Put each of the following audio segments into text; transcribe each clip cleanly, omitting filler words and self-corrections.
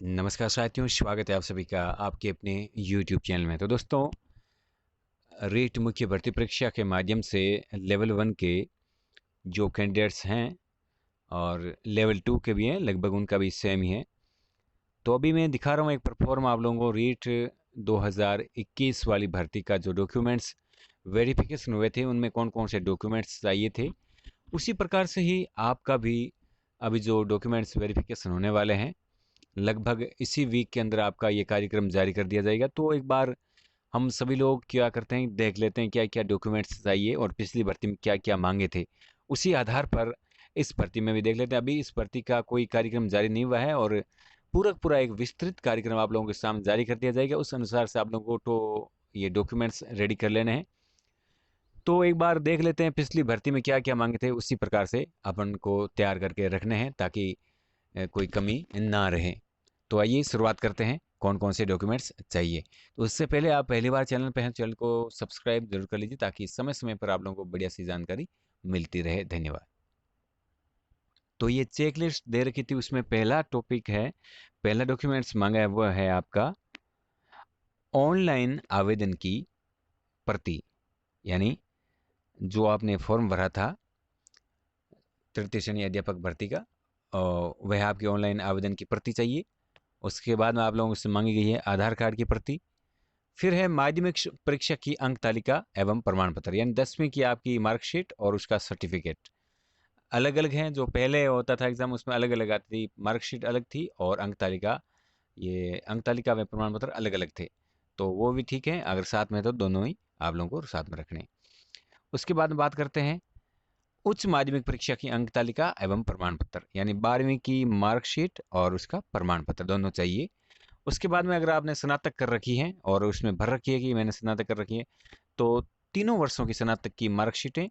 नमस्कार साथियों, स्वागत है आप सभी का आपके अपने YouTube चैनल में। तो दोस्तों, रीट मुख्य भर्ती परीक्षा के माध्यम से लेवल 1 के जो कैंडिडेट्स हैं और लेवल 2 के भी हैं, लगभग उनका भी सेम ही है। तो अभी मैं दिखा रहा हूँ एक परफॉर्म आप लोगों को रीट 2021 वाली भर्ती का जो डॉक्यूमेंट्स वेरिफिकेशन हुए थे, उनमें कौन कौन से डॉक्यूमेंट्स चाहिए थे। उसी प्रकार से ही आपका भी अभी जो डॉक्यूमेंट्स वेरिफिकेशन होने वाले हैं, लगभग इसी वीक के अंदर आपका ये कार्यक्रम जारी कर दिया जाएगा। तो एक बार हम सभी लोग क्या करते हैं, देख लेते हैं क्या क्या डॉक्यूमेंट्स चाहिए और पिछली भर्ती में क्या क्या मांगे थे। उसी आधार पर इस भर्ती में भी देख लेते हैं। अभी इस भर्ती का कोई कार्यक्रम जारी नहीं हुआ है और पूरा पूरा एक विस्तृत कार्यक्रम आप लोगों के सामने जारी कर दिया जाएगा। उस अनुसार से आप लोगों को तो ये डॉक्यूमेंट्स रेडी कर लेने हैं। तो एक बार देख लेते हैं पिछली भर्ती में क्या क्या मांगे थे, उसी प्रकार से अपन को तैयार करके रखने हैं ताकि कोई कमी ना रहे। तो आइए शुरुआत करते हैं, कौन कौन से डॉक्यूमेंट्स चाहिए। तो उससे पहले आप पहली बार चैनल पे हैं, चैनल को सब्सक्राइब जरूर कर लीजिए ताकि समय समय पर आप लोगों को बढ़िया सी जानकारी मिलती रहे। धन्यवाद। तो ये चेक लिस्ट दे रखी थी, उसमें पहला टॉपिक है, पहला डॉक्यूमेंट्स मांगा है वो है आपका ऑनलाइन आवेदन की प्रति। यानी जो आपने फॉर्म भरा था तृतीय श्रेणी अध्यापक भर्ती का, वह आपकी ऑनलाइन आवेदन की प्रति चाहिए। उसके बाद में आप लोगों से मांगी गई है आधार कार्ड की प्रति। फिर है माध्यमिक परीक्षा की अंक तालिका एवं प्रमाण पत्र, यानी 10वीं की आपकी मार्कशीट और उसका सर्टिफिकेट अलग अलग हैं। जो पहले होता था एग्जाम, उसमें अलग अलग आती थी, मार्कशीट अलग थी और अंक तालिका, ये अंक तालिका व प्रमाण पत्र अलग अलग थे। तो वो भी ठीक है, अगर साथ में तो दोनों ही आप लोगों को साथ में रखने हैं। उसके बाद में बात करते हैं उच्च माध्यमिक परीक्षा की अंक तालिका एवं प्रमाण पत्र, यानी 12वीं की मार्कशीट और उसका प्रमाण पत्र दोनों चाहिए। उसके बाद में अगर आपने स्नातक कर रखी है और उसमें भर रखी है कि मैंने स्नातक कर रखी है, तो तीनों वर्षों की स्नातक की मार्कशीटें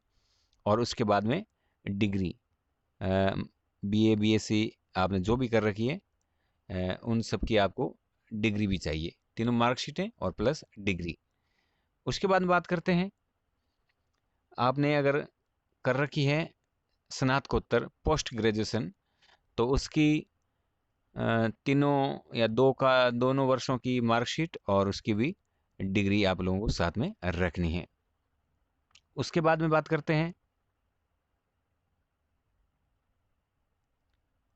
और उसके बाद में डिग्री, बीए बीएससी आपने जो भी कर रखी है, उन सब की आपको डिग्री भी चाहिए, तीनों मार्कशीटें और प्लस डिग्री। उसके बाद में बात करते हैं, आपने अगर कर रखी है स्नातकोत्तर पोस्ट ग्रेजुएशन, तो उसकी तीनों या दो का दोनों वर्षों की मार्कशीट और उसकी भी डिग्री आप लोगों को साथ में रखनी है। उसके बाद में बात करते हैं,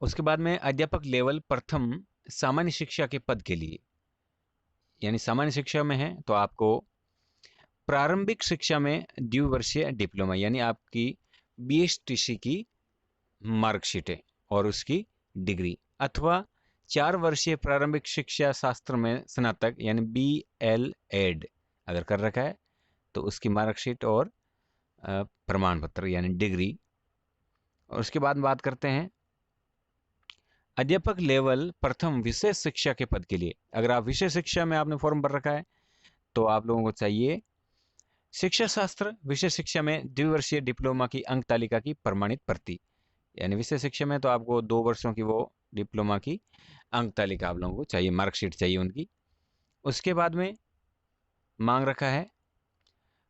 उसके बाद में अध्यापक लेवल प्रथम सामान्य शिक्षा के पद के लिए, यानी सामान्य शिक्षा में है तो आपको प्रारंभिक शिक्षा में द्विवर्षीय डिप्लोमा, यानी आपकी बीएसटीसी की मार्कशीट है और उसकी डिग्री, अथवा 4 वर्षीय प्रारंभिक शिक्षा शास्त्र में स्नातक यानी बी एल एड अगर कर रखा है तो उसकी मार्कशीट और प्रमाण पत्र यानी डिग्री। और उसके बाद बात करते हैं अध्यापक लेवल प्रथम विशेष शिक्षा के पद के लिए। अगर आप विशेष शिक्षा में आपने फॉर्म भर रखा है तो आप लोगों को चाहिए शिक्षा शास्त्र विशेष शिक्षा में द्विवर्षीय डिप्लोमा की अंक तालिका की प्रमाणित प्रति, यानी विशेष शिक्षा में तो आपको 2 वर्षों की वो डिप्लोमा की अंक तालिका आप लोगों को चाहिए, मार्कशीट चाहिए उनकी। उसके बाद में मांग रखा है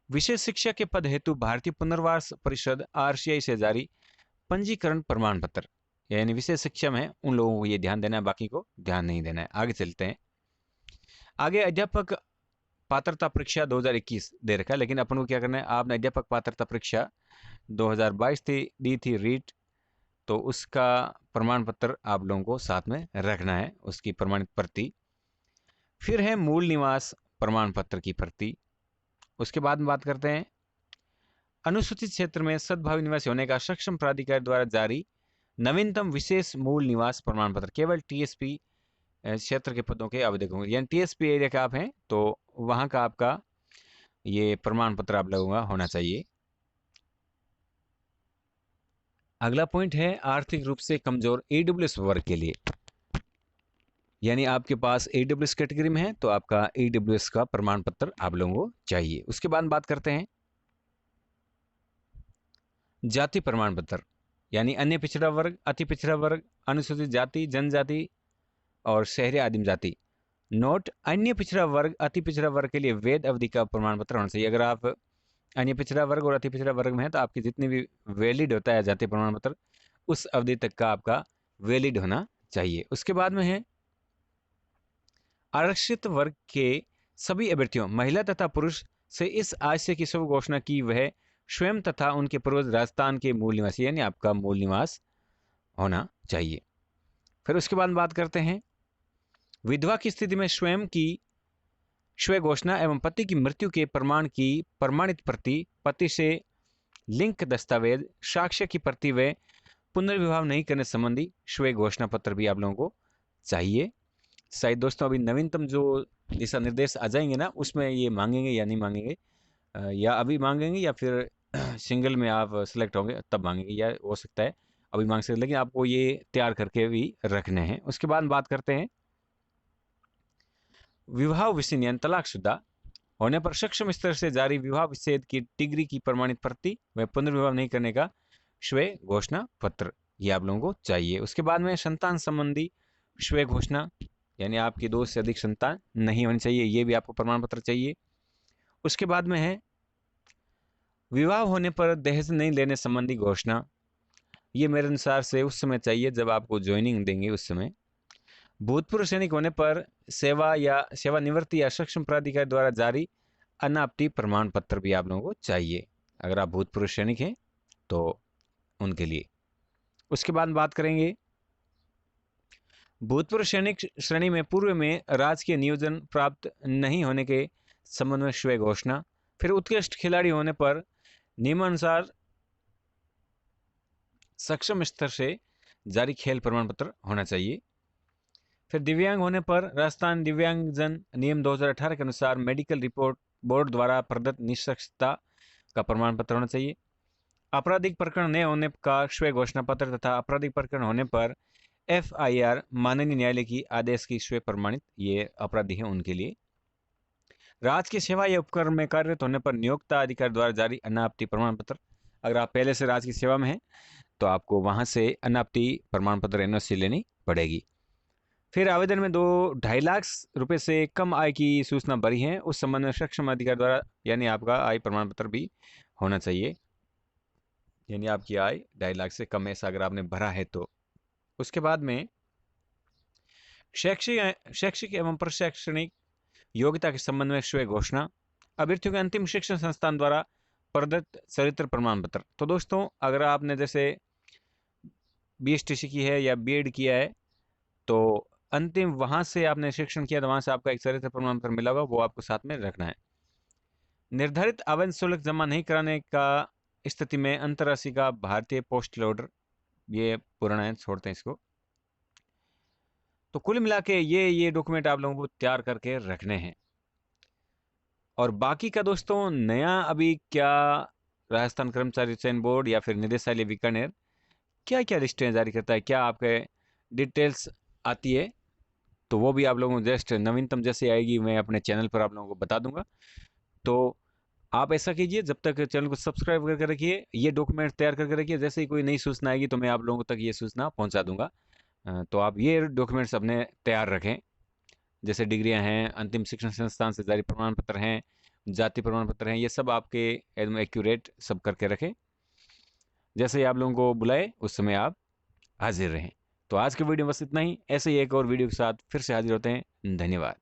विशेष शिक्षा के पद हेतु भारतीय पुनर्वास परिषद आरसीआई से जारी पंजीकरण प्रमाण पत्र, यानी विशेष शिक्षा में उन लोगों को ये ध्यान देना है, बाकी को ध्यान नहीं देना है। आगे चलते हैं, आगे अध्यापक पात्रता परीक्षा 2021 दे रखा है, लेकिन अपन को क्या करना है, आपने अध्यापक पात्रता परीक्षा 2022 दी थी रीट, तो उसका प्रमाण पत्र आप लोगों को साथ में रखना है, उसकी प्रमाणित प्रति। फिर है मूल निवास प्रमाण पत्र की प्रति। उसके बाद में बात करते हैं अनुसूचित क्षेत्र में सद्भावी निवासी होने का सक्षम प्राधिकार द्वारा जारी नवीनतम विशेष मूल निवास प्रमाण पत्र, केवल टीएसपी क्षेत्र के पदों के आवेदकों, यानी टीएसपी एरिया का आप हैं तो वहां का आपका ये प्रमाण पत्र आप लोगों का होना चाहिए। अगला पॉइंट है आर्थिक रूप से कमजोर ईडब्ल्यूएस वर्ग के लिए, यानी आपके पास ईडब्ल्यूएस कैटेगरी में है तो आपका ईडब्ल्यूएस का प्रमाण पत्र आप लोगों को चाहिए। उसके बाद बात करते हैं जाति प्रमाण पत्र, यानी अन्य पिछड़ा वर्ग, अति पिछड़ा वर्ग, अनुसूचित जाति, जनजाति और शहरी आदिम जाति। नोट, अन्य पिछड़ा वर्ग अति पिछड़ा वर्ग के लिए वैध अवधि का प्रमाण पत्र होना चाहिए। अगर आप अन्य पिछड़ा वर्ग और अति पिछड़ा वर्ग में है तो आपकी जितनी भी वैलिड होता है जाति प्रमाण पत्र, उस अवधि तक का आपका वैलिड होना चाहिए। उसके बाद में है आरक्षित वर्ग के सभी अभ्यर्थियों महिला तथा पुरुष से इस आशय की शुभ घोषणा की वह स्वयं तथा उनके पूर्वज राजस्थान के मूल निवासी यानी आपका मूल निवास होना चाहिए। फिर उसके बाद बात करते हैं विधवा की स्थिति में स्वयं की स्वयं घोषणा एवं पति की मृत्यु के प्रमाण की प्रमाणित प्रति, पति से लिंक दस्तावेज, साक्ष्य की प्रति व पुनर्विवाह नहीं करने संबंधी स्वयं घोषणा पत्र भी आप लोगों को चाहिए। शायद दोस्तों अभी नवीनतम जो दिशा निर्देश आ जाएंगे ना उसमें ये मांगेंगे या नहीं मांगेंगे, या अभी मांगेंगे या फिर सिंगल में आप सिलेक्ट होंगे तब मांगेंगे, या हो सकता है अभी मांग सकते, लेकिन आपको ये तैयार करके भी रखने हैं। उसके बाद बात करते हैं विवाह विच्छेद यानी तलाकशुदा होने पर सक्षम स्तर से जारी विवाह विच्छेद की डिग्री की प्रमाणित प्रति व पुनर्विवाह नहीं करने का स्वयं घोषणा पत्र, ये आप लोगों को चाहिए। उसके बाद में संतान संबंधी स्वयं घोषणा यानी आपकी 2 से अधिक संतान नहीं होनी चाहिए, ये भी आपको प्रमाण पत्र चाहिए। उसके बाद में है विवाह होने पर दहेज नहीं लेने संबंधी घोषणा, ये मेरे अनुसार से उस समय चाहिए जब आपको ज्वाइनिंग देंगे उस समय। भूतपूर्व सैनिक होने पर सेवा या सेवानिवृत्ति या सक्षम प्राधिकारी द्वारा जारी अनापत्ति प्रमाण पत्र भी आप लोगों को चाहिए अगर आप भूतपूर्व सैनिक हैं तो उनके लिए। उसके बाद बात करेंगे भूतपूर्व सैनिक श्रेणी में पूर्व में राजकीय नियोजन प्राप्त नहीं होने के संबंध में स्वयं घोषणा। फिर उत्कृष्ट खिलाड़ी होने पर नियमानुसार सक्षम स्तर से जारी खेल प्रमाण पत्र होना चाहिए। फिर दिव्यांग होने पर राजस्थान दिव्यांगजन नियम 2018 के अनुसार मेडिकल रिपोर्ट बोर्ड द्वारा प्रदत्त निष्पक्षता का प्रमाण पत्र होना चाहिए। आपराधिक प्रकरण न होने का स्वयं घोषणा पत्र तथा आपराधिक प्रकरण होने पर FIR माननीय न्यायालय की आदेश की स्वयं प्रमाणित, ये अपराधी हैं उनके लिए। राजकीय सेवा या उपक्रम में कार्यरत होने पर नियोक्ता अधिकारी द्वारा जारी अनापत्ति प्रमाण पत्र, अगर आप पहले से राजकीय सेवा में हैं तो आपको वहां से अनापत्ति प्रमाण पत्र NOC लेनी पड़ेगी। फिर आवेदन में 2.5 लाख रुपए से कम आय की सूचना भरी है उस संबंध में सक्षम अधिकारी द्वारा यानी आपका आय प्रमाण पत्र भी होना चाहिए, यानी आपकी आय 2.5 लाख से कम ऐसा अगर आपने भरा है तो। उसके बाद में शैक्षिक एवं प्रशैक्षणिक योग्यता के संबंध में स्वयं घोषणा, अभ्यर्थियों के अंतिम शिक्षण संस्थान द्वारा प्रदत्त चरित्र प्रमाण पत्र। तो दोस्तों अगर आपने जैसे BSTC की है या B.Ed किया है तो अंतिम वहां से आपने शिक्षण किया तो वहां से आपका एक चरित्र प्रमाण पत्र मिला होगा, वो आपको साथ में रखना है। निर्धारित आवेदन शुल्क जमा नहीं कराने का स्थिति में अंतर्राष्ट्रीय का भारतीय पोस्टल ऑर्डर, ये पुराना है, छोड़ते हैं इसको। तो कुल मिला के ये डॉक्यूमेंट आप लोगों को तैयार करके रखने हैं। और बाकी का दोस्तों नया अभी क्या राजस्थान कर्मचारी चयन बोर्ड या फिर निदेशालय बीकानेर क्या क्या लिस्टें जारी करता है, क्या आपके डिटेल्स आती है, तो वो भी आप लोगों को जस्ट नवीनतम जैसे आएगी मैं अपने चैनल पर आप लोगों को बता दूंगा। तो आप ऐसा कीजिए, जब तक चैनल को सब्सक्राइब करके रखिए, ये डॉक्यूमेंट तैयार करके रखिए, जैसे ही कोई नई सूचना आएगी तो मैं आप लोगों तक ये सूचना पहुंचा दूंगा। तो आप ये डॉक्यूमेंट्स अपने तैयार रखें, जैसे डिग्रियां हैं, अंतिम शिक्षण संस्थान से जारी प्रमाण पत्र हैं, जाति प्रमाण पत्र हैं, ये सब आपके एकदम एक्यूरेट सब करके रखें। जैसे ही आप लोगों को बुलाए उस समय आप हाजिर रहें। तो आज के वीडियो में बस इतना ही, ऐसे ही एक और वीडियो के साथ फिर से हाजिर होते हैं। धन्यवाद।